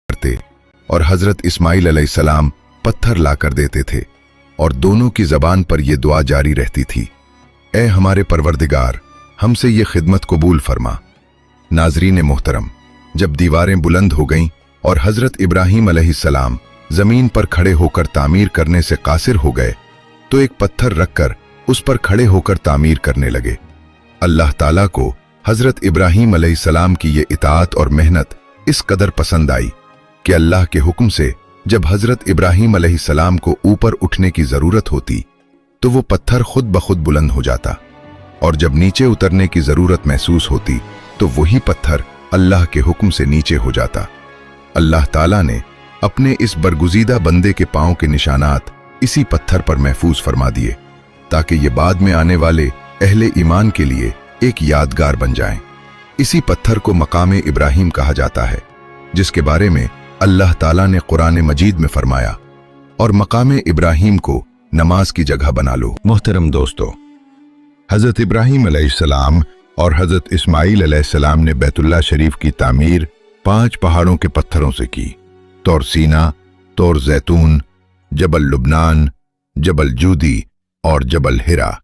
करते और हजरत इस्माइल अलैहिस्सलाम पत्थर लाकर देते थे और दोनों की जबान पर यह दुआ जारी रहती थी, ए हमारे परवरदिगार, हमसे ये खिदमत कबूल फरमा। नाजरीन मोहतरम, जब दीवारें बुलंद हो गईं और हजरत इब्राहीम अलैहिस्सलाम जमीन पर खड़े होकर तामीर करने से कासिर हो गए तो एक पत्थर रखकर उस पर खड़े होकर तामीर करने लगे। अल्लाह ताला को हजरत इब्राहीम अलैहिस्सलाम की ये इताअत और मेहनत इस कदर पसंद आई कि अल्लाह के हुक्म से जब हजरत इब्राहीम अलैहिस्सलाम को ऊपर उठने की जरूरत होती तो वो पत्थर खुद ब खुद बुलंद हो जाता और जब नीचे उतरने की जरूरत महसूस होती तो वही पत्थर अल्लाह के हुक्म से नीचे हो जाता। अल्लाह ताला ने अपने इस बरगुजीदा बंदे के पांव के निशानात इसी पत्थर पर महफूज फरमा दिए ताकि ये बाद में आने वाले अहले ईमान के लिए एक यादगार बन जाएं। इसी पत्थर को मकामे इब्राहीम कहा जाता है, जिसके बारे में अल्लाह ताला ने कुरान मजीद में फरमाया, और मकामे इब्राहीम को नमाज की जगह बना लो। मोहतरम दोस्तों, हजरत इब्राहीम अलैहिस्सलाम और हजरत इस्माइल अलैहिस्सलाम ने बैतुल्लाह शरीफ की तामीर 5 पहाड़ों के पत्थरों से की। तौर सीना, तौर जैतून, जबल लुबनान, जबल जूदी और जबल हिरा।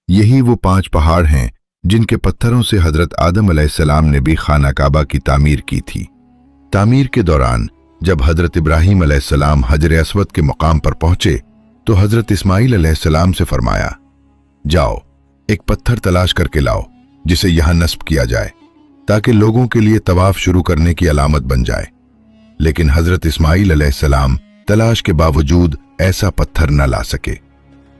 यही वो 5 पहाड़ हैं जिनके पत्थरों से हजरत आदम अलैहिस्सलाम ने भी खाना काबा की तामीर की थी। तामीर के दौरान जब हजरत इब्राहीम अलैहिस्सलाम हजर अस्वद के मुकाम पर पहुंचे तो हजरत इस्माइल अलैहिस्सलाम से फरमाया, जाओ एक पत्थर तलाश करके लाओ जिसे यहां नस्ब किया जाए ताकि लोगों के लिए तवाफ शुरू करने की अलामत बन जाए। लेकिन हजरत इस्माइल अलैहिस्सलाम तलाश के बावजूद ऐसा पत्थर न ला सके।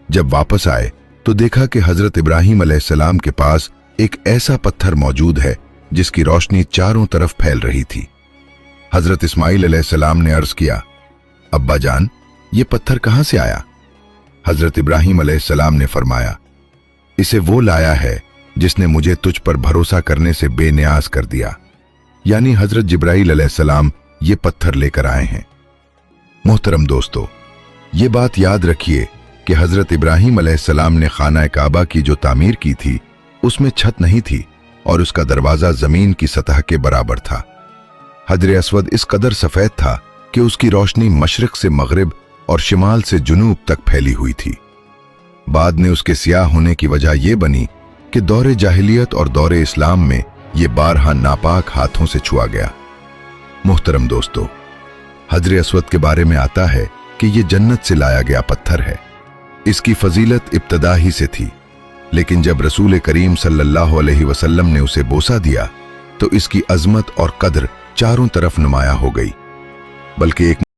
जब वापस आए तो देखा कि हजरत इब्राहीम अलैहिस्सलाम के पास एक ऐसा पत्थर मौजूद है जिसकी रोशनी चारों तरफ फैल रही थी। हजरत इस्माइल अलैहिस्सलाम ने अर्ज किया, अब्बा जान, ये पत्थर कहां से आया? हजरत इब्राहीम अलैहिस्सलाम ने फरमाया, इसे वो लाया है जिसने मुझे तुझ पर भरोसा करने से बेनियाज कर दिया। यानी हजरत जिब्राईल अलैहिस्सलाम ये पत्थर लेकर आए हैं। मोहतरम दोस्तों, ये बात याद रखिए कि हजरत इब्राहीम अलैहिस्सलाम ने खाना काबा की जो तामीर की थी उसमें छत नहीं थी और उसका दरवाजा जमीन की सतह के बराबर था। हजर अस्वद इस कदर सफेद था कि उसकी रोशनी मशरिक से मगरिब और शिमाल से जुनूब तक फैली हुई थी। बाद में उसके सियाह होने की वजह यह बनी कि दौरे जाहिलियत और दौरे इस्लाम में यह बारहा नापाक हाथों से छुआ गया। मुहतरम दोस्तों, हजर अस्वद के बारे में आता है कि यह जन्नत से लाया गया पत्थर है। इसकी फजीलत इब्तदा ही से थी, लेकिन जब रसूल करीम सल्लल्लाहु अलैहि वसल्लम ने उसे बोसा दिया तो इसकी अजमत और कद्र चारों तरफ नुमाया हो गई। बल्कि एक